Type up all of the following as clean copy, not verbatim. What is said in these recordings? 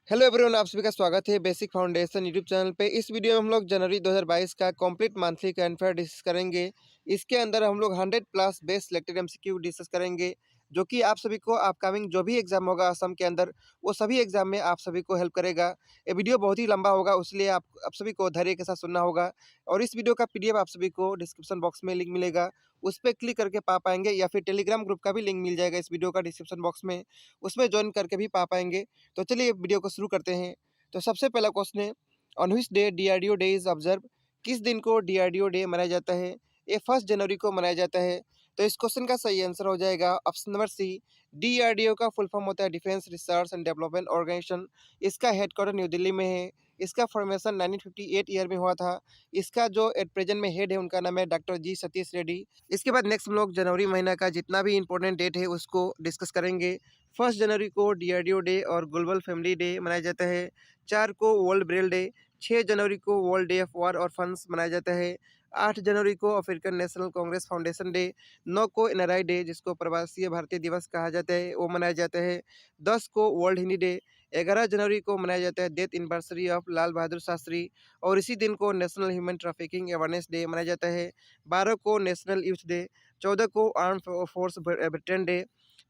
Hello everyone, आप सभी का स्वागत है बेसिक फाउंडेशन यूट्यूब चैनल पे। इस वीडियो में हम लोग जनवरी 2022 का complete monthly current affair discuss करेंगे। इसके अंदर हम लोग 100 plus best selected MCQ discuss करेंगे, जो कि आप सभी को अपकमिंग जो भी एग्जाम होगा असम के अंदर, वो सभी एग्जाम में आप सभी को हेल्प करेगा। ये वीडियो बहुत ही लंबा होगा, इसलिए आप सभी को धैर्य के साथ सुनना होगा। और इस वीडियो का पीडीएफ आप सभी को डिस्क्रिप्शन बॉक्स में लिंक मिलेगा, उस पर क्लिक करके पा पाएंगे, या फिर टेलीग्राम ग्रुप का भी लिंक मिल जाएगा इस वीडियो का डिस्क्रिप्शन बॉक्स में, उसमें ज्वाइन करके भी पा पाएंगे। तो चलिए वीडियो को शुरू करते हैं। तो सबसे पहला क्वेश्चन है, on which day DRDO day is observe. किस दिन को डीआरडीओ डे मनाया जाता है? ये 1 जनवरी को मनाया जाता है। तो इस क्वेश्चन का सही आंसर हो जाएगा ऑप्शन नंबर सी। डीआरडीओ का फुल फॉर्म होता है defence research and development organisation. इसका हेडक्वार्टर न्यू दिल्ली में है। इसका फॉर्मेशन 1958 ईयर में हुआ था। इसका जो एट प्रेजेंट में हेड है, उनका नाम है डॉक्टर जी सतीश रेड्डी। इसके बाद नेक्स्ट हम लोग जनवरी महीना का जितना भी इंपॉर्टेंट डेट है उसको डिस्कस करेंगे। 1 जनवरी को डीआरडीओ डे और ग्लोबल फैमिली डे मनाया जाता है। 4 को वर्ल्ड ब्रेल डे, 6 जनवरी को वर्ल्ड डे ऑफ वार और फंड्स मनाया जाता है। 8 जनवरी को African national Congress foundation day, 9 को एनआरआई डे जिसको प्रवासी भारतीय दिवस कहा जाता है वो मनाया जाता है। 10 को वर्ल्ड हिंदी डे, 11 जनवरी को मनाया जाता है death anniversary of Lal Bahadur Shastri, और इसी दिन को national human trafficking awareness day मनाया जाता है। 12 को नेशनल यूथ डे, 14 को आर्म फोर्स वेटरन डे,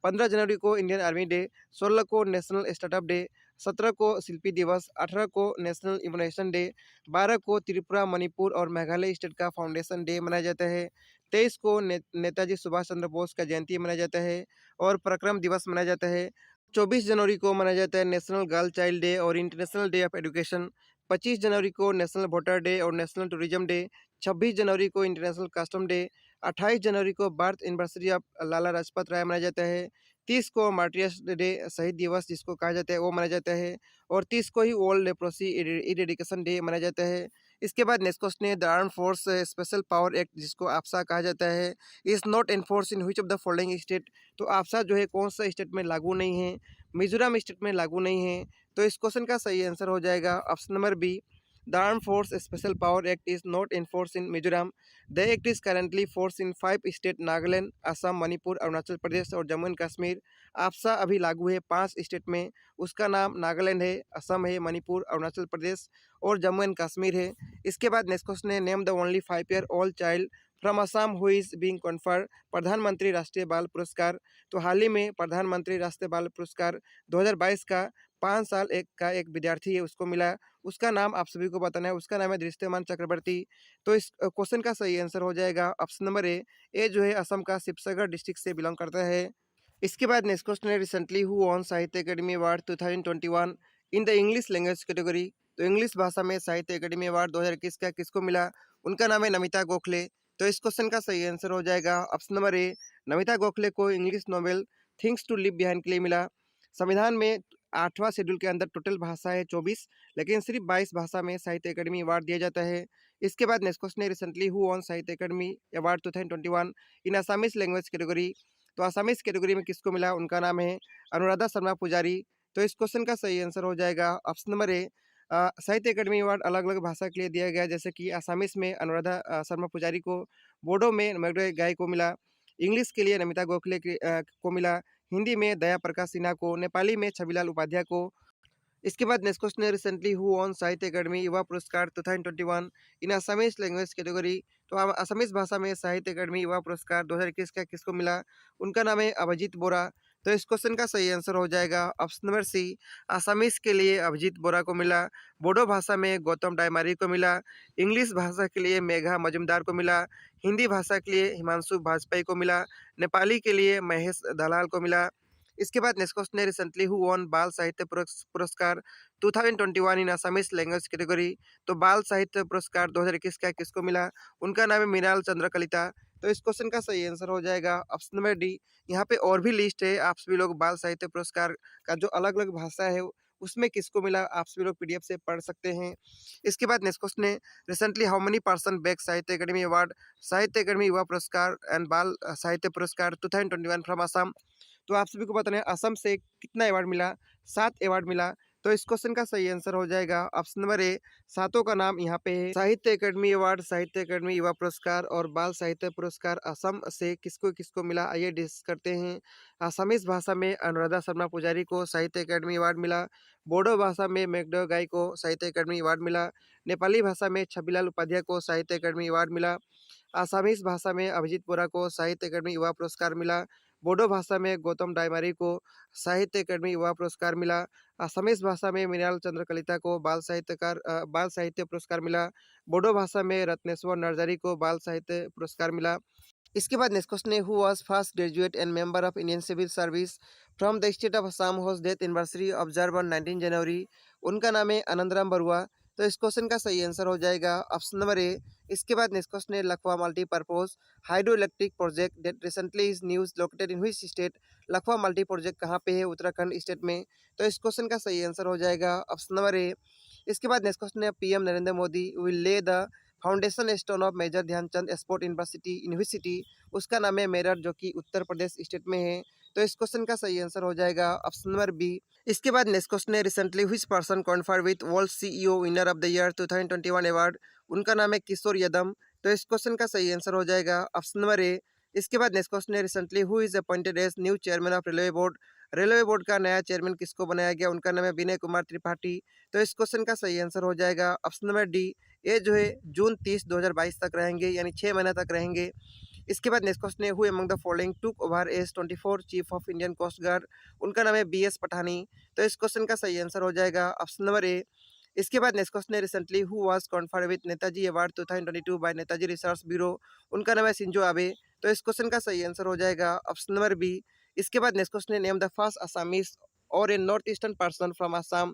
15 जनवरी को इंडियन आर्मी डे, 16 को नेशनल स्टार्टअप डे, 17 को शिल्पी दिवस, 18 को नेशनल इम्यूनाइजेशन डे, 12 को त्रिपुरा, मणिपुर और मेघालय स्टेट का फाउंडेशन डे मनाया जाता है। 23 को नेताजी सुभाष चंद्र बोस का जयंती मनाया जाता है और पराक्रम दिवस मनाया जाता है। 24 जनवरी को मनाया जाता है नेशनल गर्ल चाइल्ड डे और इंटरनेशनल डे ऑफ एजुकेशन। 25 जनवरी को नेशनल वोटर डे और नेशनल टूरिज्म डे। 26 जनवरी को इंटरनेशनल कस्टम डे। 28 जनवरी को birth anniversary of Lala Lajpat Rai मनाया जाता है। 30 को मार्टियर्स डे शहीद दिवस जिसको कहा जाता है वो मनाया जाता है। और 30 को ही वर्ल्ड लेप्रोसी इरेडिकेशन डे मनाया जाता है। इसके बाद नेक्स्ट क्वेश्चन है, the arm force special power act जिसको आपसा कहा जाता है is not enforce in which of the following state. तो आपसा जो है कौन सा स्टेट में लागू नहीं है? मिजोरम स्टेट में लागू नहीं है। तो इस क्वेश्चन का सही आंसर हो जाएगा option number B. The arm force special power act is not enforce in Mizoram. The act is currently force in 5 state, Nagaland, Assam, Manipur, Arunachal Pradesh और जम्मू एंड कश्मीर। आपसा अभी लागू है 5 स्टेट में। उसका नाम नागालैंड है, असम है, मणिपुर, अरुणाचल प्रदेश और जम्मू एंड कश्मीर है। इसके बाद नेक्स्ट क्वेश्चन है, name the only 5 year old child from Assam who is being conferred प्रधानमंत्री राष्ट्रीय बाल पुरस्कार। तो हाल ही में प्रधानमंत्री राष्ट्रीय बाल पुरस्कार 2022 का 5 साल का एक विद्यार्थी है उसको मिला। उसका नाम आप सभी को बताना है, उसका नाम है दृष्टिमान चक्रवर्ती। तो इस क्वेश्चन का सही आंसर हो जाएगा ऑप्शन नंबर ए। ये जो है असम का शिवसागर डिस्ट्रिक्ट से बिलोंग करता है। इसके बाद नेक्स्ट क्वेश्चन है, रिसेंटली हु वॉन साहित्य academy award 2021 in the English language category. तो इंग्लिश भाषा में साहित्य अकेडमी अवार्ड 2021 का किसको मिला? उनका नाम है नमिता गोखले। तो इस क्वेश्चन का सही आंसर हो जाएगा option number A. Namita Gokhale को English novel things to leave behind के लिए मिला। संविधान में 8वां शेड्यूल के अंदर टोटल भाषा है 24, लेकिन सिर्फ 22 भाषा में साहित्य अकेडमी अवार्ड दिया जाता है। इसके बाद नेक्स्ट क्वेश्चन है, रिसेंटली हु वॉन साहित्य अकेडमी अवार्ड 2021 इन असामीज लैंग्वेज कैटेगरी। तो असामीज कैटेगरी में किसको मिला? उनका नाम है अनुराधा शर्मा पुजारी। तो इस क्वेश्चन का सही आंसर हो जाएगा ऑप्शन नंबर ए। साहित्य अकेडमी अवार्ड अलग अलग भाषा के लिए दिया गया, जैसे कि असामीज में अनुराधा शर्मा पुजारी को, बोडो में मेघडे गाय को मिला, इंग्लिश के लिए नमिता गोखले को मिला, हिंदी में दया प्रकाश सिन्हा को, नेपाली में छविलाल उपाध्याय को। इसके बाद नेक्स्ट क्वेश्चन है, रिसेंटली हु वॉन साहित्य अकेडमी युवा पुरस्कार 2021 इन असमीज लैंग्वेज कैटेगरी। तो अब असमीज भाषा में साहित्य अकेडमी युवा पुरस्कार 2021 का किसको मिला? उनका नाम है अभिजीत बोरा। तो इस क्वेश्चन का सही आंसर हो जाएगा ऑप्शन नंबर सी। असमीज के लिए अभिजीत बोरा को मिला, बोडो भाषा में गौतम डायमारी को मिला, इंग्लिश भाषा के लिए मेघा मजुमदार को मिला, हिंदी भाषा के लिए हिमांशु वाजपेयी को मिला, नेपाली के लिए महेश दलाल को मिला। इसके बाद नेक्स्ट क्वेश्चन है, रिसेंटली हु वॉन बाल साहित्य पुरस्कार 2021 इन असमीज लैंग्वेज कैटेगरी। तो बाल साहित्य पुरस्कार 2021 का किसको मिला? उनका नाम है मृणाल चंद्र कलिता। तो इस क्वेश्चन का सही आंसर हो जाएगा ऑप्शन नंबर डी। यहाँ पे और भी लिस्ट है, आप सभी लोग बाल साहित्य पुरस्कार का जो अलग अलग भाषा है उसमें किसको मिला आप सभी लोग पीडीएफ से पढ़ सकते हैं। इसके बाद नेक्स्ट क्वेश्चन है, recently how many person back साहित्य अकेडमी अवार्ड साहित्य अकेडमी युवा पुरस्कार एंड बाल साहित्य पुरस्कार 2021 फ्रॉम असम। तो आप सभी को बताना है असम से कितना अवार्ड मिला? 7 अवार्ड मिला। तो इस क्वेश्चन का सही आंसर हो जाएगा ऑप्शन नंबर ए। सातों का नाम यहाँ पे है। साहित्य अकेडमी अवार्ड, साहित्य अकेडमी युवा पुरस्कार और बाल साहित्य पुरस्कार असम से किसको किसको मिला, आइए डिस्कस करते हैं। असमीज भाषा में अनुराधा शर्मा पुजारी को साहित्य अकेडमी अवार्ड मिला। बोडो भाषा में मेघडो गाई को साहित्य अकेडमी अवार्ड मिला। नेपाली भाषा में छबिलाल उपाध्याय को साहित्य अकेडमी अवार्ड मिला। आसामीज भाषा में अभिजीत बोरा को साहित्य अकेडमी युवा पुरस्कार मिला। बोडो भाषा में गौतम डायमारी को साहित्य अकेडमी युवा पुरस्कार मिला। असमीज भाषा में मृणाल चंद्र कलिता को बाल साहित्य पुरस्कार मिला। बोडो भाषा में रत्नेश्वर नरजारी को बाल साहित्य पुरस्कार मिला। इसके बाद नेक्स्ट क्वेश्चन है, who was first graduate and member of Indian civil service from the state of Assam whose death anniversary observe on 19 January. उनका नाम है आनंदराम बरुआ। तो इस क्वेश्चन का सही आंसर हो जाएगा ऑप्शन नंबर ए। इसके बाद नेक्स्ट क्वेश्चन है, Lakhwar multipurpose hydro electric project that recently is news located in which state. Lakhwar multi project कहाँ पे है, उत्तराखंड स्टेट में। तो इस क्वेश्चन का सही आंसर हो जाएगा ऑप्शन नंबर ए। इसके बाद नेक्स्ट क्वेश्चन है, PM Narendra Modi will lay the foundation stone of major Dhyanchand sport university. उसका नाम है मेरठ, जो कि उत्तर प्रदेश स्टेट में है। तो इस क्वेश्चन का सही आंसर हो जाएगा ऑप्शन नंबर बी। इसके बाद नेक्स्ट क्वेश्चन है, recently which person conferred with world CEO winner of the year 2021 award. उनका नाम है किशोर यदम। तो इस क्वेश्चन का सही आंसर हो जाएगा ऑप्शन नंबर ए। इसके बाद नेक्स्ट क्वेश्चन है, recently who is appointed as new chairman of railway board. Railway board का नया चेयरमैन किसको बनाया गया, उनका नाम है विनय कुमार त्रिपाठी। तो इस क्वेश्चन का सही आंसर हो जाएगा ऑप्शन नंबर डी। ये जो है जून 30 2022 तक रहेंगे, यानी 6 महीना तक रहेंगे। इसके बाद नेक्स्ट क्वेश्चन है, who among the following took over as 24 chief of Indian coast guard. उनका नाम है BS पठानी। तो इस क्वेश्चन का सही आंसर हो जाएगा ऑप्शन नंबर ए। इसके बाद नेक्स्ट क्वेश्चन है, recently who was conferred with Netaji award 2022 by Netaji research bureau. उनका नाम है शिंजो आबे। तो इस क्वेश्चन का सही आंसर हो जाएगा ऑप्शन नंबर बी। इसके बाद नेक्स्ट क्वेश्चन है, नेम द फर्स्ट असामीज और a north eastern person from Assam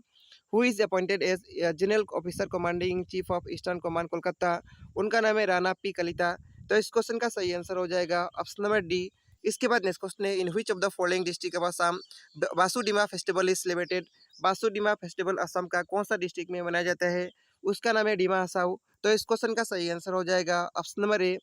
who is appointed as general officer commanding chief of eastern command Kolkata. उनका नाम है राणा पी कलिता। तो इस क्वेश्चन का सही आंसर हो जाएगा ऑप्शन नंबर डी। इसके बाद नेक्स्ट क्वेश्चन है, in which of the following district of Assam Busudima festival is celebrated. Busudima festival Assam का कौन सा डिस्ट्रिक्ट में मनाया जाता है, उसका नाम है डिमा हसाऊ। तो इस क्वेश्चन का सही आंसर हो जाएगा ऑप्शन नंबर ए।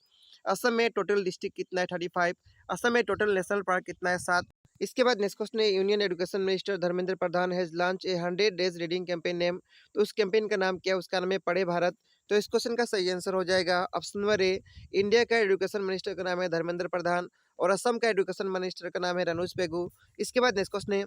असम में टोटल डिस्ट्रिक्ट कितना है, 35। असम में टोटल नेशनल पार्क कितना है, 7। इसके बाद नेक्स्ट क्वेश्चन है, union education minister Dharmendra Pradhan has launch a 100 days reading campaign name. तो उस कैंपेन का नाम क्या है, उसका नाम है पढ़े भारत। तो इस क्वेश्चन का सही आंसर हो जाएगा ऑप्शन नंबर ए। इंडिया का एजुकेशन मिनिस्टर का नाम है धर्मेंद्र प्रधान और असम का एजुकेशन मिनिस्टर का नाम है रनूज पेगू। इसके बाद नेक्स्ट क्वेश्चन है,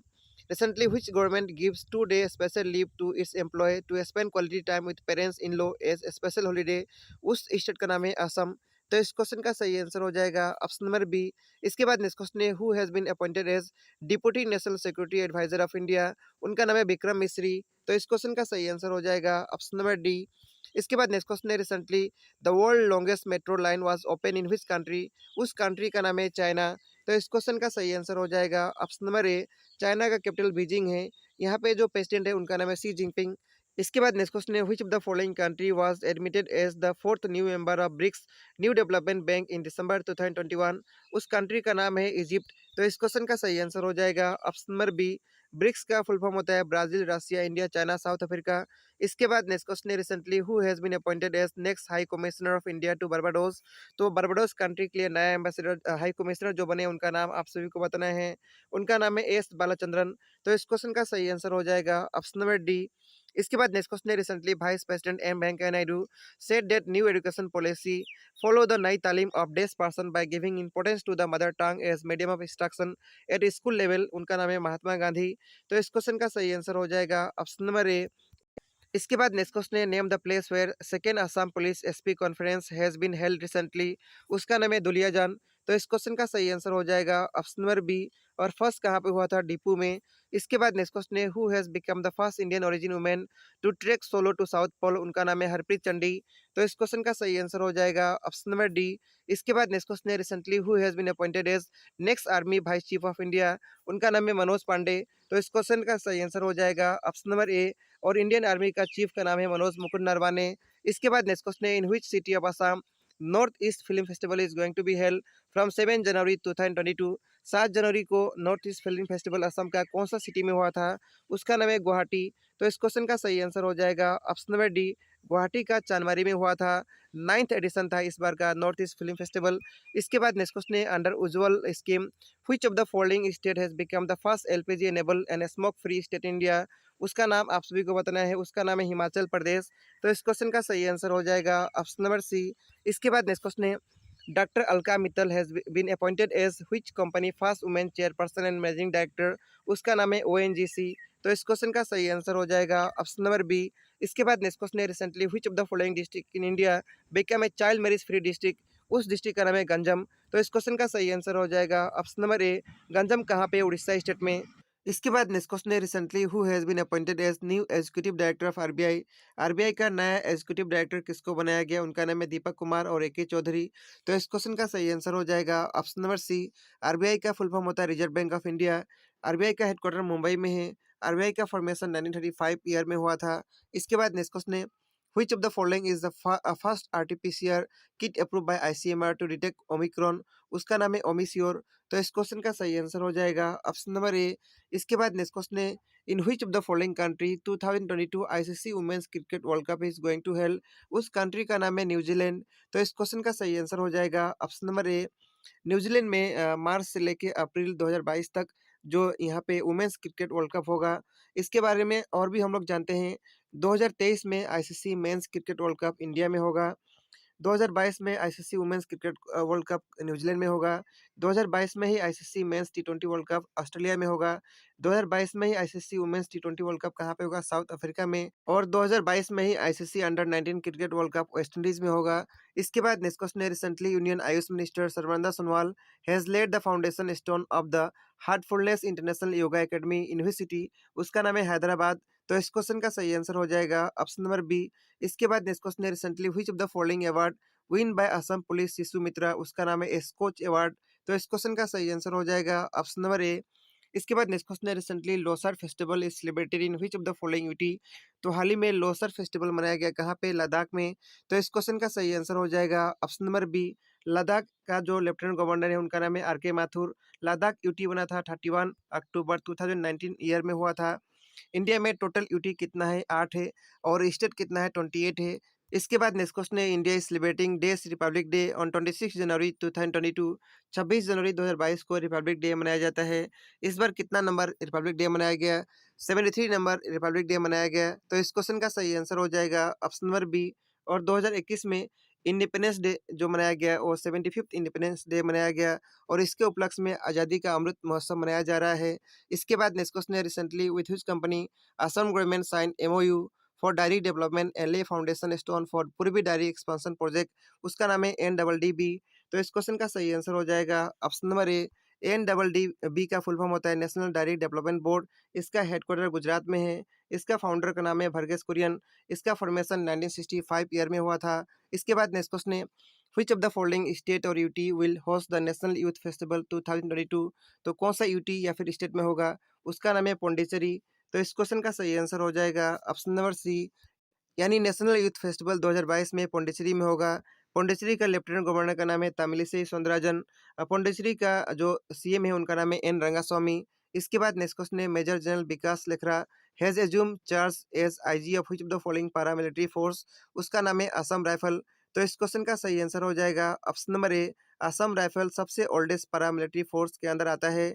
recently which government gives 2 day special leave to its employ to spend quality time with parents in law as special holiday. उस स्टेट का नाम है असम। तो इस क्वेश्चन का सही आंसर हो जाएगा ऑप्शन नंबर बी। इसके बाद नेक्स्ट क्वेश्चन है, who has been appointed as deputy national security adviser of India. उनका नाम है विक्रम मिश्री। तो इस क्वेश्चन का सही आंसर हो जाएगा ऑप्शन नंबर डी। इसके बाद नेक्स्ट क्वेश्चन है, recently the world longest metro line was open in which country. उस कंट्री का नाम है चाइना। तो इस क्वेश्चन का सही आंसर हो जाएगा ऑप्शन नंबर ए। चाइना का कैपिटल बीजिंग है। यहाँ पे जो प्रेसिडेंट है उनका नाम है शी जिनपिंग। इसके बाद नेक्स्ट क्वेश्चन है, which of the following country was admitted as the 4th new member of BRICS new development bank in दिसंबर 2021। उस कंट्री का नाम है इजिप्ट। तो इस क्वेश्चन का सही आंसर हो जाएगा ऑप्शन नंबर बी। ब्रिक्स का फुल फॉर्म होता है Brazil, Russia, India, China, South Africa. इसके बाद नेक्स्ट क्वेश्चन है, recently who has been appointed as next high commissioner of India to Barbados. तो बारबाडोस कंट्री के लिए नया एम्बेसडर हाई कमिश्नर जो बने उनका नाम आप सभी को बताना है। उनका नाम है एस बालाचंद्रन। तो इस क्वेश्चन का सही आंसर हो जाएगा ऑप्शन नंबर डी। इसके बाद नेक्स्ट क्वेश्चन है, recently vice president M Venkaiah Naidu said that new education policy follow the Nai Talim of this person by giving importance to the mother tongue as medium of instruction at school level. उनका नाम है महात्मा गांधी। तो इस question का सही answer हो जाएगा ऑप्शन नंबर ए। इसके बाद नेक्स्ट क्वेश्चन है, name the place where second Assam police SP conference has been held recently. उसका नाम है दुलियाजान। तो इस क्वेश्चन का सही आंसर हो जाएगा ऑप्शन नंबर बी। और फर्स्ट कहाँ पे हुआ था, डिपू में। इसके बाद नेक्स्ट क्वेश्चन है, who has become the first Indian origin women to trek solo to south pole. उनका नाम है हरप्रीत चंडी। तो इस क्वेश्चन का सही आंसर हो जाएगा ऑप्शन नंबर डी। इसके बाद नेक्स्ट क्वेश्चन है, recently who has been appointed as next army vice chief of India. उनका नाम है मनोज पांडे। तो इस क्वेश्चन का सही आंसर हो जाएगा ऑप्शन नंबर ए। और इंडियन आर्मी का चीफ का नाम है मनोज मुकुंद नरवाने। इसके बाद नेक्स्ट क्वेश्चन है, in which city of Assam north east film festival is going to be held from 7 January 2022। 7 जनवरी को north east film festival Assam का कौन सा सिटी में हुआ था, उसका नाम है गुवाहाटी। तो इस क्वेश्चन का सही आंसर हो जाएगा ऑप्शन नंबर डी, गुवाहाटी का चांदमारी में हुआ था। 9th एडिशन था इस बार का नॉर्थ ईस्ट फिल्म फेस्टिवल। इसके बाद नेक्स्ट क्वेश्चन है under Ujjwal scheme which of the following state has become the first LPG enable and smoke free state India. उसका नाम आप सभी को बताना है, उसका नाम है हिमाचल प्रदेश। तो इस क्वेश्चन का सही आंसर हो जाएगा ऑप्शन नंबर सी। इसके बाद नेक्स्ट क्वेश्चन है doctor Alka Mittal has been appointed as which company first women chairperson and managing director. उसका नाम है ओएनजीसी। तो इस क्वेश्चन का सही आंसर हो जाएगा ऑप्शन नंबर बी। इसके बाद नेक्स्ट क्वेश्चन है recently which of the following district in India become a child marriage free district. उस डिस्ट्रिक्ट का नाम है गंजम। तो इस क्वेश्चन का सही आंसर हो जाएगा ऑप्शन नंबर ए। गंजम कहाँ पे, उड़ीसा स्टेट में। इसके बाद नेक्स्ट क्वेश्चन है recently who has been appointed as new executive director of RBI. RBI का नया एग्जीक्यूटिव डायरेक्टर किसको बनाया गया, उनका नाम है दीपक कुमार और एके चौधरी। तो इस क्वेश्चन का सही आंसर हो जाएगा ऑप्शन नंबर सी। आरबीआई का फुल फॉर्म होता है reserve bank of India. RBI का हेडक्वार्टर मुंबई में है। आरबीआई का फॉर्मेशन 1935 ईयर में हुआ था। इसके बाद नेक्स्ट क्वेश्चन है which of the following is the first RTPCR kit approve by ICMR to detect Omicron. उसका नाम है ओमिसियोर। तो इस क्वेश्चन का सही आंसर हो जाएगा ऑप्शन नंबर ए। इसके बाद नेक्स्ट क्वेश्चन है in which of the following country 2022 ICC women's cricket world cup is going to held. उस कंट्री का नाम है न्यूजीलैंड। तो इस क्वेश्चन का सही आंसर हो जाएगा ऑप्शन नंबर ए। न्यूजीलैंड में मार्च से लेके अप्रैल 2022 तक जो यहाँ पे वुमेन्स क्रिकेट वर्ल्ड कप होगा। इसके बारे में और भी हम लोग जानते हैं। 2023 में ICC men's cricket world cup India में होगा। 2022 में ICC women's cricket world cup New Zealand में होगा। 2022 में ही आईसीसी मेंस टी20 वर्ल्ड कप ऑस्ट्रेलिया में होगा। 2022 में ही आईसीसी वुमेन्स टी20 वर्ल्ड कप कहाँ पे होगा, साउथ अफ्रीका में। और 2022 में ही ICC under 19 cricket world cup West Indies में होगा। इसके बाद नेक्स्ट क्वेश्चन है recently union Ayush minister Sarbananda Sonowal has lead the foundation stone of the Heartfulness international yoga academy university. उसका नाम है हैदराबाद। तो इस क्वेश्चन का सही आंसर हो जाएगा ऑप्शन नंबर बी। इसके बाद नेक्स्ट क्वेश्चन है recently which of the following award win by Assam police Shishu Mitra. उसका नाम है एस्कोच अवार्ड। तो इस क्वेश्चन का सही आंसर हो जाएगा ऑप्शन नंबर ए। इसके बाद नेक्स्ट क्वेश्चन है recently Losar festival is celebrated in which of the following UT. तो हाल ही में लोसर फेस्टिवल मनाया गया कहाँ पे, लद्दाख में। तो इस क्वेश्चन का सही आंसर हो जाएगा ऑप्शन नंबर बी। लद्दाख का जो लेफ्टिनेंट गवर्नर है उनका नाम है आर के माथुर। लद्दाख यूटी बना था 31 अक्टूबर 2019 ईयर में हुआ था। इंडिया में टोटल यूटी कितना है, 8 है। और स्टेट कितना है, 28 है। इसके बाद नेक्स्ट क्वेश्चन है India is celebrating days Republic day on 26 जनवरी 2022। 26 जनवरी 2022 को रिपब्लिक डे मनाया जाता है। इस बार कितना नंबर रिपब्लिक डे मनाया गया, 73 नंबर रिपब्लिक डे मनाया गया। तो इस क्वेश्चन का सही आंसर हो जाएगा ऑप्शन नंबर बी। और 2021 में इंडिपेंडेंस डे जो मनाया गया वो 75th इंडिपेंडेंस डे मनाया गया। और इसके उपलक्ष्य में आज़ादी का अमृत महोत्सव मनाया जा रहा है। इसके बाद नेक्स्ट क्वेश्चन है recently with which company Assam government sign MOU for dairy development and lay foundation stone for Purbi dairy expansion project. उसका नाम है NDDB। तो इस क्वेश्चन का सही आंसर हो जाएगा ऑप्शन नंबर ए। NDDB का फुल फॉर्म होता है नेशनल डायरी डेवलपमेंट बोर्ड। इसका हेडक्वार्टर गुजरात में है। इसका फाउंडर का नाम है भर्गेस कुरियन। इसका फॉर्मेशन 1965 ईयर में हुआ था। इसके बाद नेक्स्ट क्वेश्चन है which of the following state और UT will host the national youth festival 2022। तो कौन सा यूटी या फिर स्टेट में होगा, उसका नाम है पौंडीचेरी। तो इस क्वेश्चन का सही आंसर हो जाएगा ऑप्शन नंबर सी, यानी नेशनल यूथ फेस्टिवल 2022 में पौंडीचेरी में होगा। पौंडीचेरी का लेफ्टिनेंट गवर्नर का नाम है तमिलिसई सौंदरराजन। पौंडीचेरी का जो सीएम है उनका नाम है एन रंगास्वामी। इसके बाद नेक्स्ट क्वेश्चन है major general Vikas Lakhera has assume charge as IG of which of the following paramilitary force. उसका नाम है असम राइफल। तो इस क्वेश्चन का सही आंसर हो जाएगा option number A. Assam rifle सबसे ओल्डेस्ट पैरामिलिट्री फोर्स के अंदर आता है।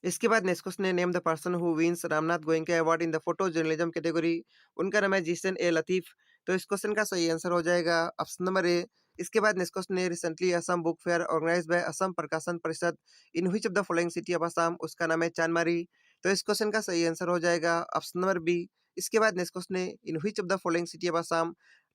इसके बाद नेक्स्ट क्वेश्चन है name the person who wins Ramnath Goenka award in the photo journalism category. उनका नाम है जिसन ए लतीफ। तो इस क्वेश्चन का सही आंसर हो जाएगा ऑप्शन नंबर ए। इसके बाद नेक्स्ट क्वेश्चन है recently Assam book fair organized by Assam Prakashan Parishad in which of the following city of Assam. उसका नाम है चांदमारी। तो इस क्वेश्चन का सही आंसर हो जाएगा ऑप्शन नंबर बी। इसके बाद नेक्स्ट क्वेश्चन है in which of the following city of Assam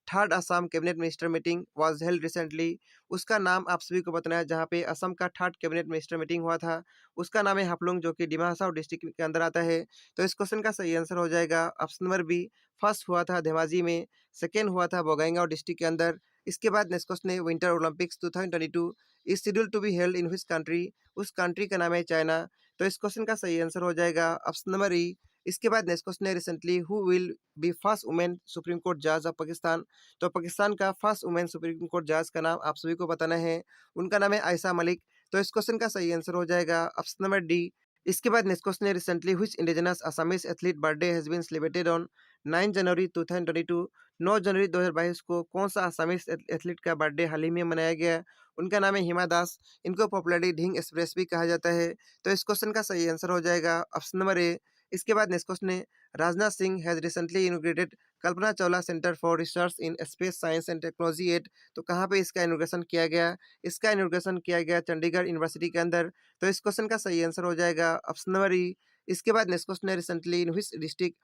third Assam cabinet minister meeting was held recently. उसका नाम आप सभी को बताना है जहाँ पे असम का थर्ड कैबिनेट मिनिस्टर मीटिंग हुआ था। उसका नाम है हाफलोंग जो कि डिमा हसाओ डिस्ट्रिक्ट के अंदर आता है। तो इस क्वेश्चन का सही आंसर हो जाएगा ऑप्शन नंबर बी। फर्स्ट हुआ था धेमाजी में, सेकेंड हुआ था बोगाईगांव डिस्ट्रिक्ट के अंदर। इसके बाद नेक्स्ट क्वेश्चन है winter Olympics 2022 is schedule to be held in which country. उस कंट्री का नाम है चाइना। तो इस क्वेश्चन का सही आंसर हो जाएगा ऑप्शन नंबर ई। इसके बाद नेक्स्ट क्वेश्चन है recently who will be first women supreme court जज ऑफ पाकिस्तान। तो पाकिस्तान का फर्स्ट वुमेन सुप्रीम कोर्ट जज का नाम आप सभी को बताना है। उनका नाम है आयशा मलिक। तो इस क्वेश्चन का सही आंसर हो जाएगा ऑप्शन नंबर डी। इसके बाद नेक्स्ट क्वेश्चन है recently which indigenous Assamese athlete birthday has been celebrated on 9 जनवरी 2022। 9 जनवरी 2022 को कौन सा असमीज एथलीट का बर्थडे हाल ही में मनाया गया? उनका नाम है हिमा दास। इनको पॉपुलरली ढींग एक्सप्रेस भी कहा जाता है। तो इस क्वेश्चन का सही आंसर हो जाएगा ऑप्शन नंबर ए। इसके बाद नेक्स्ट क्वेश्चन है, Rajnath Singh has recently inaugurated Kalpana Chawla centre for research in space science and technology at. तो कहाँ पे इसका इनॉग्रेशन किया गया? इसका इनॉग्रेशन किया गया चंडीगढ़ यूनिवर्सिटी के अंदर। तो इस क्वेश्चन का सही आंसर हो जाएगा ऑप्शन नंबर ई। इसके बाद नेक्स्ट क्वेश्चन है, recently in which district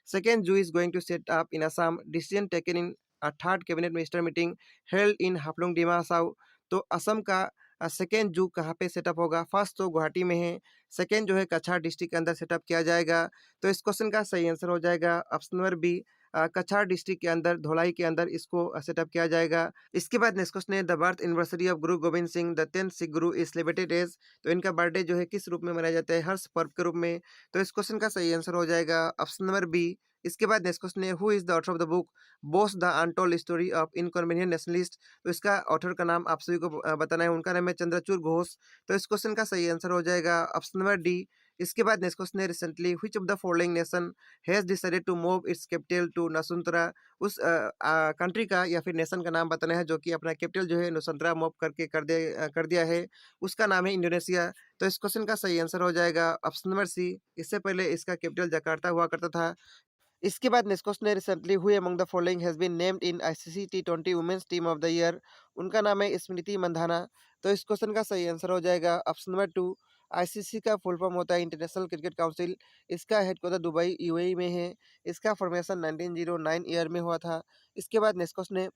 second zoo is going to set up in Assam, decision taken in third cabinet minister meeting held in Haflong Dima Hasao. तो असम का सेकेंड जू कहाँ पे सेटअप होगा? फर्स्ट तो गुवाहाटी में है, सेकेंड जो है कछार डिस्ट्रिक्ट के अंदर सेटअप किया जाएगा। तो इस क्वेश्चन का सही आंसर हो जाएगा ऑप्शन नंबर बी। कछार डिस्ट्रिक्ट के अंदर धोलाई के अंदर इसको सेटअप किया जाएगा। इसके बाद नेक्स्ट क्वेश्चन है, the birth anniversary of Guru Govind Singh the 10th Sikh Guru is celebrated as. तो इनका बर्थडे जो है किस रूप में मनाया जाता है? हर्ष पर्व के रूप में। तो इस क्वेश्चन का सही आंसर हो जाएगा ऑप्शन नंबर बी। इसके बाद नेक्स्ट क्वेश्चन है, who is the author of the book Bose the untold story of inconvenient nationalist. तो इसका ऑथर का नाम आप सभी को बताना है। उनका नाम है चंद्रचूड़ घोष। तो इस क्वेश्चन का सही आंसर हो जाएगा ऑप्शन नंबर डी। इसके बाद नेक्स्ट क्वेश्चन है, recently which of the following nation has decided to move its capital to Nusantara. उस कंट्री का या फिर नेशन का नाम बताना है जो कि अपना कैपिटल जो है नुसंतरा मूव करके कर दिया है। उसका नाम है इंडोनेशिया। तो इस क्वेश्चन का सही आंसर हो जाएगा ऑप्शन नंबर सी। इससे पहले इसका कैपिटल जकार्ता हुआ करता था। इसके बाद नेक्स्ट क्वेश्चन है, recently who among the following has been named in ICC T20 women's team of the year. उनका नाम है स्मृति मंधाना। तो इस क्वेश्चन का सही आंसर हो जाएगा ऑप्शन नंबर टू। आईसीसी का फुल फॉर्म होता है इंटरनेशनल क्रिकेट काउंसिल। इसका हेडक्वार्टर दुबई यूएई में है। इसका फॉर्मेशन 1909 ईयर में हुआ था। इसके बाद नेक्स्ट क्वेश्चन है,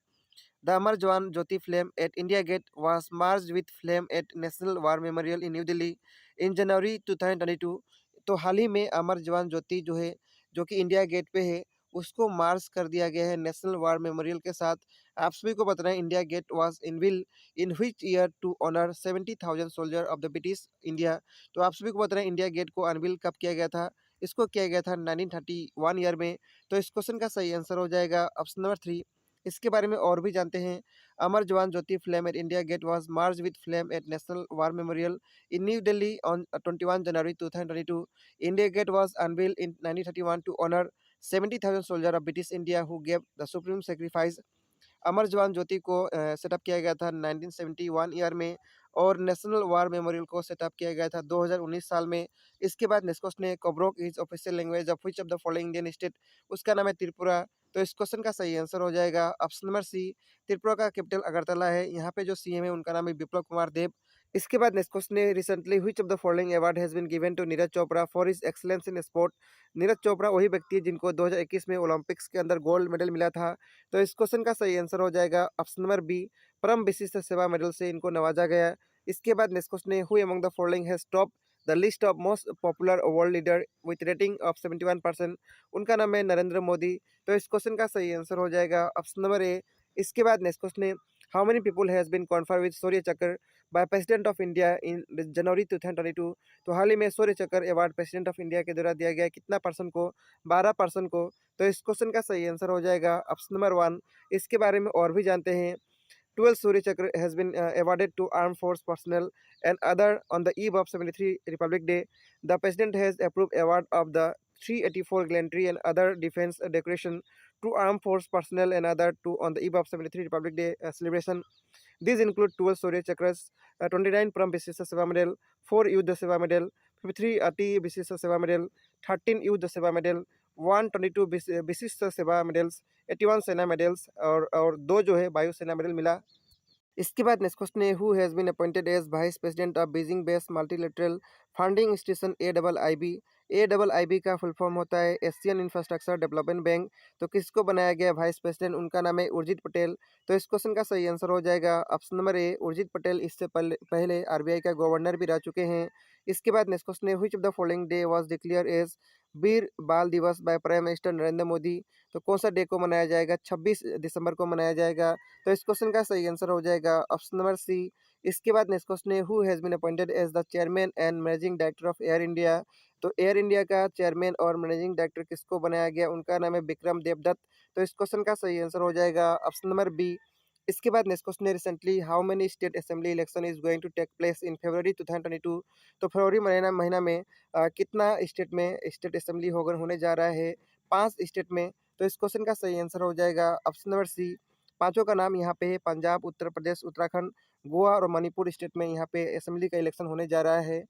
the Amar Jawan Jyoti flame at India gate was merged with flame at national war memorial in New Delhi in January 2022। तो हाल ही में अमर जवान ज्योति जो है, जो कि इंडिया गेट पे है, उसको मार्च कर दिया गया है नेशनल वार मेमोरियल के साथ। आप सभी को बताना है, India gate was unveil in which year to honour 70,000 soldier of the British India. तो आप सभी को बताना है, इंडिया गेट को अनविल कब किया गया था? इसको किया गया था 1931 ईयर में। तो इस क्वेश्चन का सही आंसर हो जाएगा ऑप्शन नंबर थ्री। इसके बारे में और भी जानते हैं। Amar Jawan Jyoti flame at India gate was merged with flame at national war memorial in New Delhi on 21 January 2022। India gate was unveiled in 1931 to honour 70,000 soldier of British India who gave the supreme sacrifice. Amar Jawan Jyoti को setup किया गया था 1971 year में, और national war memorial को setup किया गया था 2019 साल में। इसके बाद नेक्स्ट क्वेश्चन है, Kokborok is official language of which of the following Indian state. उसका नाम है त्रिपुरा। तो इस क्वेश्चन का सही आंसर हो जाएगा ऑप्शन नंबर सी। त्रिपुरा का कैपिटल अगरतला है। यहाँ पे जो सीएम है उनका नाम है बिप्लब कुमार देब। इसके बाद नेक्स्ट क्वेश्चन है, recently which of the following award has been given to Neeraj Chopra for his excellence in sport. Neeraj Chopra वही व्यक्ति है जिनको 2021 में ओलंपिक्स के अंदर गोल्ड मेडल मिला था। तो इस क्वेश्चन का सही आंसर हो जाएगा ऑप्शन नंबर बी। परम विशिष्ट सेवा मेडल से इनको नवाजा गया। इसके बाद नेक्स्ट क्वेश्चन है, who among the following has top the list of most popular world leader with rating of 71%। उनका नाम है नरेंद्र मोदी। तो इस क्वेश्चन का सही आंसर हो जाएगा ऑप्शन नंबर ए। इसके बाद नेक्स्ट क्वेश्चन है, how many people has been conferred with Shaurya Chakra by president of India in January 2022। तो हाल ही में शौर्य चक्र अवार्ड प्रेसिडेंट ऑफ इंडिया के द्वारा दिया गया कितना पर्सन को? 12% को। तो इस क्वेश्चन का सही आंसर हो जाएगा ऑप्शन नंबर वन। इसके बारे में और भी जानते हैं। 12 Surya Chakra has been awarded to armed force personnel and other on the eve of 73 Republic Day. The President has approved award of the 384 gallantry and other defense decoration to armed force personnel and other to on the eve of 73 Republic Day celebration. These include 12 Surya Chakras, 29 Param Vishisha Seva Medal, 4 Yuddha Seva Medal, 53 Ati Vishisha Seva Medal, 13 Yuddha Seva Medal, 122 विशिष्ट सेवा medals, 81 सेना medals और दो जो है वायु सेना medal मिला। इसके बाद नेक्स्ट क्वेश्चन है, who has been appointed as vice president of Beijing based multilateral funding institution AIIB। AIIB का फुल फॉर्म होता है एशियन इंफ्रास्ट्रक्चर डेवलपमेंट बैंक। तो किसको बनाया गया वाइस प्रेसिडेंट? उनका नाम है उर्जित पटेल। तो इस क्वेश्चन का सही आंसर हो जाएगा ऑप्शन नंबर ए। उर्जित पटेल इससे पहले आरबीआई का गवर्नर भी रह चुके हैं। इसके बाद नेक्स्ट क्वेश्चन है, which of the following day was declare as Veer Bal Diwas by prime minister Narendra Modi. तो कौन सा डे को मनाया जाएगा? 26 दिसंबर को मनाया जाएगा। तो इस क्वेश्चन का सही आंसर हो जाएगा ऑप्शन नंबर सी। इसके बाद नेक्स्ट क्वेश्चन है, who has been appointed as the chairman and managing director of Air India. तो एयर इंडिया का चेयरमैन और मैनेजिंग डायरेक्टर किसको बनाया गया? उनका नाम है विक्रम देवदत्त। तो इस क्वेश्चन का सही आंसर हो जाएगा ऑप्शन नंबर बी। इसके बाद नेक्स्ट क्वेश्चन है, recently how many state assembly election is going to take place in February 2022। तो फरवरी महीना में कितना स्टेट में स्टेट असेंबली होने जा रहा है? 5 स्टेट में तो इस क्वेश्चन का सही आंसर हो जाएगा ऑप्शन नंबर सी। पाँचों का नाम यहाँ पे है पंजाब, उत्तर प्रदेश, उत्तराखंड, गोवा और मणिपुर स्टेट में यहाँ पे असेंबली का इलेक्शन होने जा रहा है।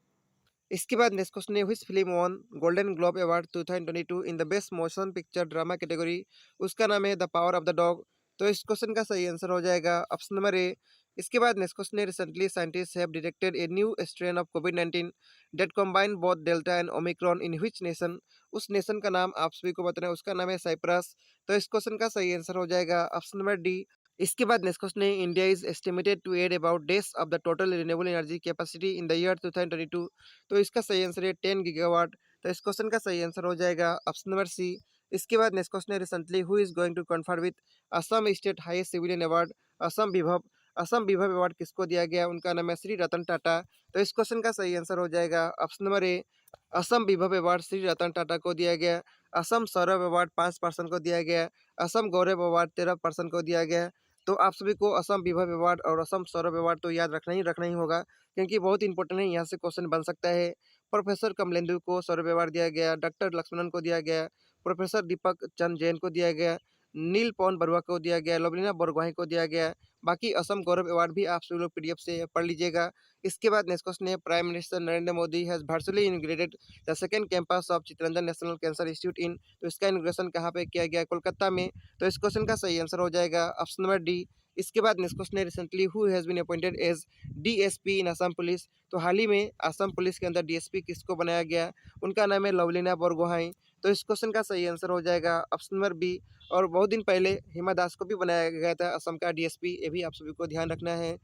इसके बाद नेक्स्ट क्वेश्चन है, which film won Golden Globe award 2022 in the best motion picture drama category? उसका नाम है the power of the dog. तो इस क्वेश्चन का सही आंसर हो जाएगा ऑप्शन नंबर ए। इसके बाद नेक्स्ट क्वेश्चन है, recently scientist have detected a new strain of covid that combine both delta and Omicron in which nation? उस नेशन का नाम आप सभी को बताना है, उसका नाम है साइप्रस। तो इस क्वेश्चन का सही आंसर हो जाएगा ऑप्शन नंबर डी। इसके बाद नेक्स्ट क्वेश्चन है, India is estimated to add about days of the total renewable energy capacity in the year 2022। तो इसका सही आंसर है 10 गीगावाट। तो इस क्वेश्चन का सही आंसर हो जाएगा ऑप्शन नंबर सी। इसके बाद नेक्स्ट क्वेश्चन है, recently who is going to confer with Assam state highest civilian award Assam Vibhav? Assam विभव अवार्ड किसको दिया गया? उनका नाम है श्री रतन टाटा। तो इस क्वेश्चन का सही आंसर हो जाएगा ऑप्शन नंबर ए। असम विभव अवार्ड श्री रतन टाटा को दिया गया। असम सौरभ अवार्ड 5% को दिया गया। असम गौरव अवार्ड 13% को दिया गया। तो आप सभी को असम विभव अवार्ड और असम सौरभ अवार्ड तो याद रखना ही होगा, क्योंकि बहुत इंपॉर्टेंट है, यहाँ से क्वेश्चन बन सकता है। प्रोफेसर कमलेंदु को सौरभ अवार्ड दिया गया, डॉक्टर लक्ष्मणन को दिया गया, प्रोफेसर दीपक चंद जैन को दिया गया, नील पवन बरुआ को दिया गया, लवलीना बोरगोहाई को दिया गया। बाकी असम गौरव अवार्ड भी आप सभी लोग पीडीएफ से पढ़ लीजिएगा। इसके बाद नेक्स्ट क्वेश्चन है, prime minister Narendra Modi has virtually inaugurated the second campus of Chittaranjan national cancer institute इन। तो इसका इनॉग्रेशन कहाँ पे किया गया? कोलकाता में। तो इस क्वेश्चन का सही आंसर हो जाएगा ऑप्शन नंबर डी। इसके बाद नेक्स्ट क्वेश्चन है, recently who has been appointed as DSP in Assam police? तो हाल ही में असम पुलिस के अंदर डीएसपी किसको बनाया गया? उनका नाम है लवलीना बोरगोहाई। तो इस क्वेश्चन का सही आंसर हो जाएगा ऑप्शन नंबर बी। और बहुत दिन पहले हिमा दास को भी बनाया गया था असम का डीएसपी, ये भी आप सभी को ध्यान रखना है।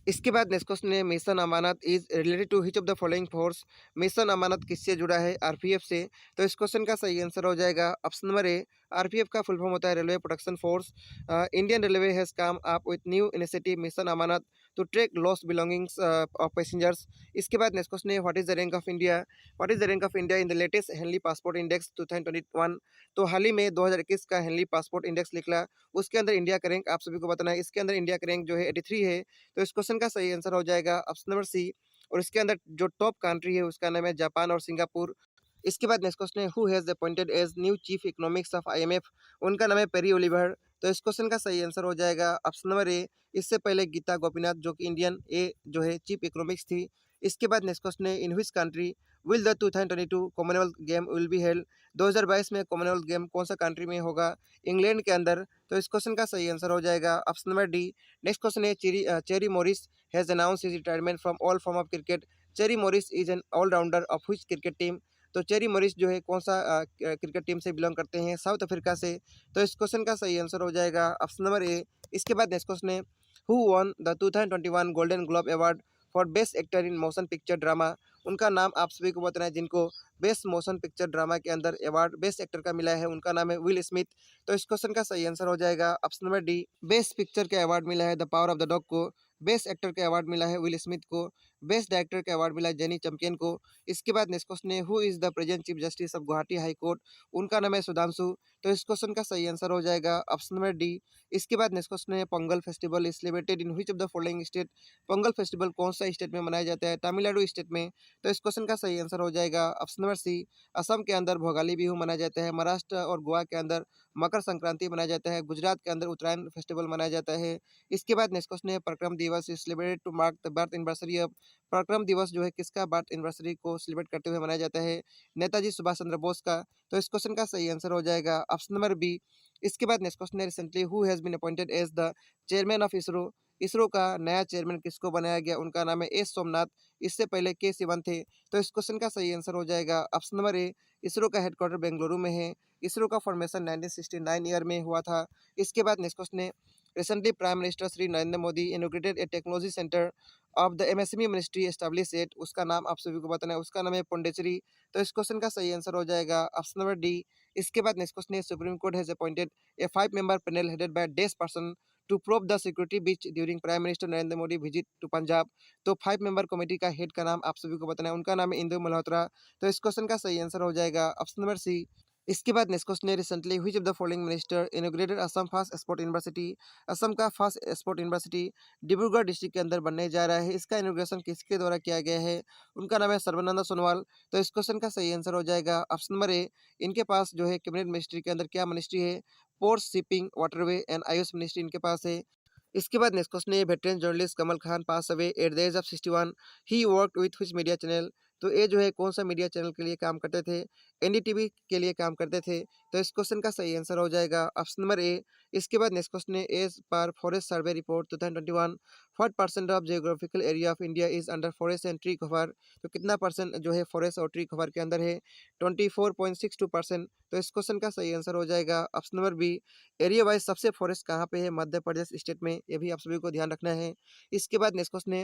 इसके बाद नेक्स्ट क्वेश्चन है, mission Amanat is related to which of the following force? Mission Amanat किससे जुड़ा है? आरपीएफ से। तो इस क्वेश्चन का सही आंसर हो जाएगा ऑप्शन नंबर ए। आरपीएफ का फुल फॉर्म होता है railway protection force. Indian railway has come up with new initiative mission Amanat to track lost belongings of passengers. इसके बाद नेक्स्ट क्वेश्चन है, what is the rank of India? What is the rank of India in the latest Henley passport index 2021? तो हाल ही में 2021 का Henley passport index निकला, उसके अंदर इंडिया का रैंक आप सभी को बताना है। इसके अंदर इंडिया का रैंक जो है 83 है। तो इस क्वेश्चन का सही आंसर हो जाएगा ऑप्शन नंबर सी। और इसके अंदर जो टॉप कंट्री है उसका नाम है जापान और सिंगापुर। इसके बाद नेक्स्ट क्वेश्चन है, who has appointed as new chief economics of IMF? उनका नाम है पेरी ओलिवर। तो इस क्वेश्चन का सही आंसर हो जाएगा ऑप्शन नंबर ए। इससे पहले गीता गोपीनाथ जो कि इंडियन ए जो है चीफ इकोनॉमिक्स थी। इसके बाद नेक्स्ट क्वेश्चन है, in which country will the 2022 Commonwealth game will be held? 2022 में कॉमनवेल्थ गेम कौन सा कंट्री में होगा? इंग्लैंड के अंदर। तो इस क्वेश्चन का सही आंसर हो जाएगा option number D. Next question है, Chris Morris has announce his retirement from all form of cricket. Chris Morris is an allrounder of which cricket team? तो चेरी मॉरिस जो है कौन सा क्रिकेट टीम से बिलोंग करते हैं? साउथ अफ्रीका से। तो इस क्वेश्चन का सही आंसर हो जाएगा ऑप्शन नंबर ए। इसके बाद नेक्स्ट क्वेश्चन है, who won the 2021 golden Globe award for best actor in motion picture drama? उनका नाम आप सभी को बताना है, जिनको बेस्ट मोशन पिक्चर ड्रामा के अंदर अवार्ड बेस्ट एक्टर का मिला है, उनका नाम है विल स्मिथ। तो इस क्वेश्चन का सही आंसर हो जाएगा option number D. Best picture के अवार्ड मिला है the power of the dog को। बेस्ट एक्टर के अवार्ड मिला है विल स्मिथ को। बेस्ट डायरेक्टर के अवार्ड मिला है जेनी चैंपियन को। इसके बाद नेक्स्ट क्वेश्चन है, who is the present chief justice of Guwahati high court? उनका नाम है सुधांशु। तो इस क्वेश्चन का सही आंसर हो जाएगा ऑप्शन नंबर डी। इसके बाद नेक्स्ट क्वेश्चन है, Pongal festival is celebrated in which of the following state? Pongal festival कौन सा स्टेट में मनाया जाता है? तमिलनाडु स्टेट में। तो इस क्वेश्चन का सही आंसर हो जाएगा ऑप्शन नंबर सी। असम के अंदर भोगाली बिहू मनाया जाता है। महाराष्ट्र और गोवा के अंदर मकर संक्रांति मनाया जाता है। गुजरात के अंदर उत्तरायण फेस्टिवल मनाया जाता है। इसके बाद नेक्स्ट क्वेश्चन है, Parakram Diwas is celebrated to mark the birth anniversary of? Parakram Diwas जो है किसका बर्थ एनिवर्सरी को सेलिब्रेट करते हुए मनाया जाता है? नेताजी सुभाष चंद्र बोस का। तो इस क्वेश्चन का सही आंसर हो जाएगा ऑप्शन नंबर बी। इसके बाद नेक्स्ट क्वेश्चन है, recently who has been appointed as the chairman of ISRO? ISRO का नया चेयरमैन किसको बनाया गया? उनका नाम है एस सोमनाथ। इससे पहले के सिवन थे। तो इस क्वेश्चन का सही आंसर हो जाएगा ऑप्शन नंबर ए। इसरो का हेडक्वार्टर बेंगलुरु में है। इसरो का फॉर्मेशन 1969 ईयर में हुआ था। इसके बाद नेक्स्ट क्वेश्चन है, recently prime minister Shri Narendra Modi inaugurated a technology centre of the MSME ministry establish at. उसका नाम आप सभी को बताना है, उसका नाम है पुंडुचेरी। तो इस क्वेश्चन का सही आंसर हो जाएगा ऑप्शन नंबर डी। इसके बाद नेक्स्ट क्वेश्चन है, supreme court has appointed a 5 member panel headed by डेस person to probe the security breach during prime minister Narendra Modi visit to Punjab. तो 5 मेंबर कमेटी का हेड का नाम आप सभी को बताना है, उनका नाम है इंदु मल्होत्रा। तो इस क्वेश्चन का सही आंसर हो जाएगा ऑप्शन नंबर सी। इसके बाद नेक्स्ट क्वेश्चन है recently which of the following minister inaugurated Assam first sport university. Assam का first sport university Dibrugarh district के अंदर बनने जा रहा है। इसका इनॉग्रेशन किसके द्वारा किया गया है? उनका नाम है सर्बानंद सोनोवाल। तो इस क्वेश्चन का सही आंसर हो जाएगा ऑप्शन नंबर ए। इनके पास जो है कैबिनेट मिनिस्ट्री के अंदर क्या मिनिस्ट्री है? Port, shipping, waterway and AYUSH ministry इनके पास है। इसके बाद नेक्स्ट क्वेश्चन है veteran journalist Kamal Khan pass away at the age of 61। He worked with which media channel. तो ये जो है कौन सा मीडिया चैनल के लिए काम करते थे? एनडीटीवी के लिए काम करते थे। तो इस क्वेश्चन का सही आंसर हो जाएगा ऑप्शन नंबर ए। इसके बाद नेक्स्ट क्वेश्चन है as per forest survey report 2021 what percent of geographical area of India is under forest and tree cover. तो कितना परसेंट जो है फॉरेस्ट और ट्री कवर के अंदर है? 24.62%। तो इस क्वेश्चन का सही आंसर हो जाएगा option number B. Area wise सबसे फॉरेस्ट कहाँ पे है? मध्य प्रदेश स्टेट में। ये भी आप सभी को ध्यान रखना है। इसके बाद नेक्स्ट क्वेश्चन है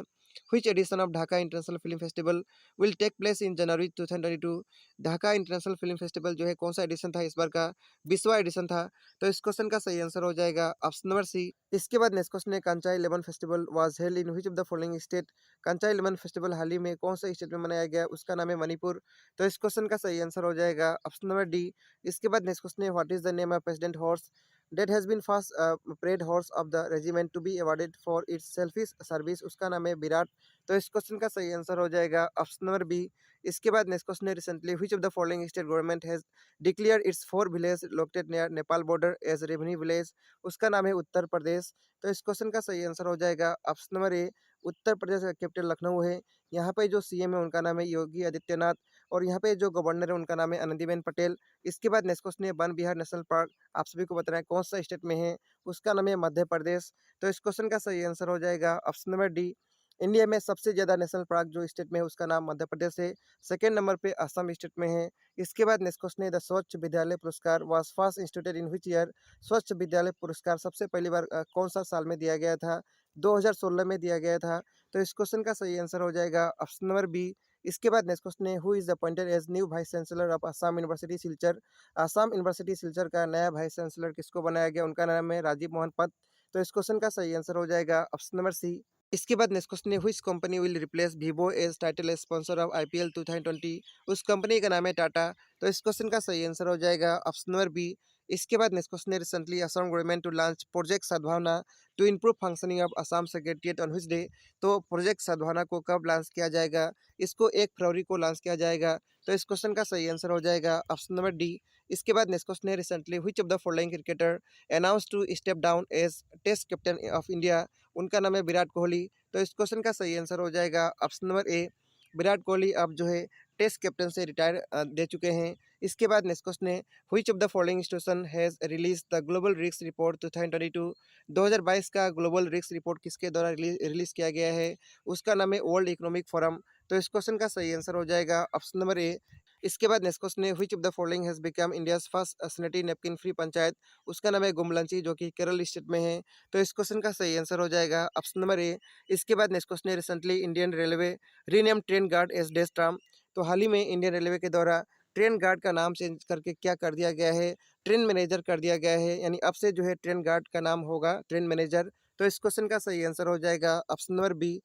which edition of Dhaka international film festival will take place in January 2022। Dhaka international film festival जो है कौन सा एडिशन था इस बार का? 20वां एडिशन था। तो इस क्वेश्चन का सही आंसर हो जाएगा ऑप्शन नंबर सी। इसके बाद नेक्स्ट क्वेश्चन है Kachai lemon festival was held in which of the following state. Kachai lemon festival हाल ही में कौन सा स्टेट में मनाया गया? उसका नाम है मणिपुर। तो इस क्वेश्चन का सही आंसर हो जाएगा ऑप्शन नंबर डी। इसके बाद नेक्स्ट क्वेश्चन है what is the name of president horse that has been first parade horse of the regiment to be awarded for its selfish service। उसका नाम है विराट। तो इस क्वेश्चन का सही आंसर हो जाएगा ऑप्शन नंबर बी। इसके बाद नेक्स्ट क्वेश्चन है recently which of the following state government has declared its 4 village located near Nepal border as revenue village. उसका नाम है उत्तर प्रदेश। तो इस क्वेश्चन का सही आंसर हो जाएगा ऑप्शन नंबर ए। उत्तर प्रदेश का कैपिटल लखनऊ है। यहाँ पे जो सीएम है उनका नाम है योगी आदित्यनाथ और यहाँ पे जो गवर्नर है उनका नाम है आनंदीबेन पटेल। इसके बाद नेक्स्ट क्वेश्चन है वन विहार नेशनल पार्क आप सभी को बताना है कौन सा स्टेट में है? उसका नाम है मध्य प्रदेश। तो इस क्वेश्चन का सही आंसर हो जाएगा ऑप्शन नंबर डी। इंडिया में सबसे ज़्यादा नेशनल पार्क जो स्टेट में है उसका नाम मध्य प्रदेश है। सेकेंड नंबर पे असम स्टेट में है। इसके बाद नेक्स्ट क्वेश्चन है द स्वच्छ विद्यालय पुरस्कार was first instituted in which year. स्वच्छ विद्यालय पुरस्कार सबसे पहली बार कौन सा साल में दिया गया था? 2016 में दिया गया था। तो इस क्वेश्चन का सही आंसर हो जाएगा ऑप्शन नंबर बी। इसके बाद नेक्स्ट क्वेश्चन है who is appointed as new vice chancellor of Assam university Silchar. Assam university Silchar का नया वाइस चांसलर किसको बनाया गया? उनका नाम है राजीव मोहन पंत। तो इस क्वेश्चन का सही आंसर हो जाएगा ऑप्शन नंबर सी। इसके बाद नेक्स्ट क्वेश्चन है which company will replace Vivo as title sponsor of IPL 2020। उस कंपनी का नाम है टाटा। तो इस क्वेश्चन का सही आंसर हो जाएगा ऑप्शन नंबर बी। इसके बाद नेक्स्ट क्वेश्चन है recently Assam government to launch project Sadbhavana to improve functioning of Assam secretariat on which day. तो प्रोजेक्ट सद्भावना को कब लॉन्च किया जाएगा? इसको 1 फरवरी को लॉन्च किया जाएगा। तो इस क्वेश्चन का सही आंसर हो जाएगा ऑप्शन नंबर डी। इसके बाद नेक्स्ट क्वेश्चन है recently which of the following cricketer announce to step down as test captain of India. उनका नाम है विराट कोहली। तो इस क्वेश्चन का सही आंसर हो जाएगा ऑप्शन नंबर ए। विराट कोहली अब जो है टेस्ट कैप्टन से रिटायर दे चुके हैं। इसके बाद नेक्स्ट क्वेश्चन है which of the following institution has release the global risk report 2022। 2022 का ग्लोबल रिस्क रिपोर्ट किसके द्वारा रिलीज किया गया है? उसका नाम है वर्ल्ड इकोनॉमिक फोरम। तो इस क्वेश्चन का सही आंसर हो जाएगा ऑप्शन नंबर ए। इसके बाद नेक्स्ट क्वेश्चन है which of the following has become India's first sanitary napkin free panchayat. उसका नाम है गुमलंची जो कि केरल स्टेट में है। तो इस क्वेश्चन का सही आंसर हो जाएगा ऑप्शन नंबर ए। इसके बाद नेक्स्ट क्वेश्चन है recently Indian railway rename train guard as डेज ट्राम। तो हाल ही में इंडियन रेलवे के द्वारा ट्रेन गार्ड का नाम चेंज करके क्या कर दिया गया है? ट्रेन मैनेजर कर दिया गया है। यानी अब से जो है ट्रेन गार्ड का नाम होगा ट्रेन मैनेजर। तो इस क्वेश्चन का सही आंसर हो जाएगा ऑप्शन नंबर बी।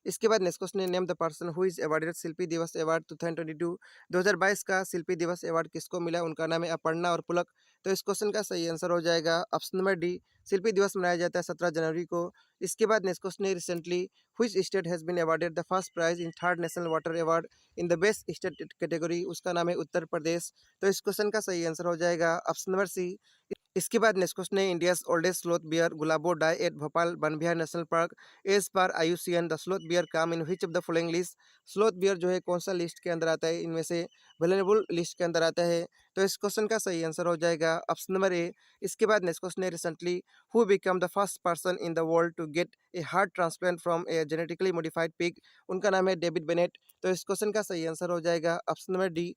इसके बाद नेक्स्ट क्वेश्चन है name the person who is awarded Shilpi Diwas award 2022। 2022 का शिल्पी दिवस अवार्ड किसको मिला? उनका नाम है अपर्णा और पुलक। तो इस क्वेश्चन का सही आंसर हो जाएगा ऑप्शन नंबर डी। शिल्पी दिवस मनाया जाता है 17 जनवरी को। इसके बाद नेक्स्ट क्वेश्चन है recently which state has been awarded the first prize in third national water award in the best state category. उसका नाम है उत्तर प्रदेश। तो इस क्वेश्चन का सही आंसर हो जाएगा ऑप्शन नंबर सी। इसके बाद नेक्स्ट क्वेश्चन है India's oldest sloth bear Gulabo die at Bhopal Van Vihar national park as per IUCN the sloth bear come in which of the following list. Sloth bear जो है कौन सा लिस्ट के अंदर आता है? इनमें से वेलेबल लिस्ट के अंदर आता है। तो इस क्वेश्चन का सही आंसर हो जाएगा ऑप्शन नंबर ए। इसके बाद नेक्स्ट क्वेश्चन है recently who become the first person in the world to get a heart transplant from a genetically modified pig. उनका नाम है डेविड बेनेट। तो इस क्वेश्चन का सही आंसर हो जाएगा ऑप्शन नंबर डी।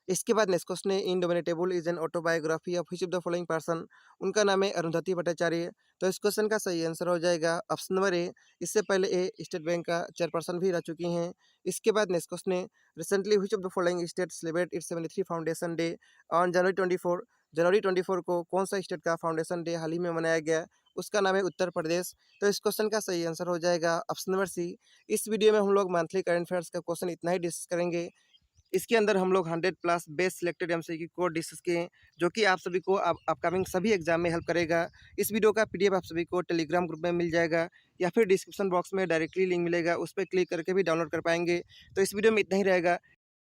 इसके बाद नेक्स्ट क्वेश्चन है indomitable is an autobiography of which of the following person. उनका नाम है अरुंधति भट्टाचार्य। तो इस क्वेश्चन का सही आंसर हो जाएगा ऑप्शन नंबर ए। इससे पहले ए स्टेट बैंक का चेयरपर्सन भी रह चुकी हैं। इसके बाद नेक्स्ट क्वेश्चन है recently which of the following state celebrate it's 73 foundation day on January 24। जनवरी 24 को कौन सा स्टेट का फाउंडेशन डे हाल ही में मनाया गया? उसका नाम है उत्तर प्रदेश। तो इस क्वेश्चन का सही आंसर हो जाएगा ऑप्शन नंबर सी। इस वीडियो में हम लोग मंथली करंट अफेयर्स का क्वेश्चन इतना ही डिस्कस करेंगे। इसके अंदर हम लोग 100 प्लस बेस्ट सिलेक्टेड एमसीक्यू को डिस्कस किए हैं, जो कि आप सभी को अपकमिंग सभी एग्जाम में हेल्प करेगा। इस वीडियो का पीडीएफ आप सभी को टेलीग्राम ग्रुप में मिल जाएगा या फिर डिस्क्रिप्शन बॉक्स में डायरेक्टली लिंक मिलेगा, उस पर क्लिक करके भी डाउनलोड कर पाएंगे। तो इस वीडियो में इतना ही रहेगा।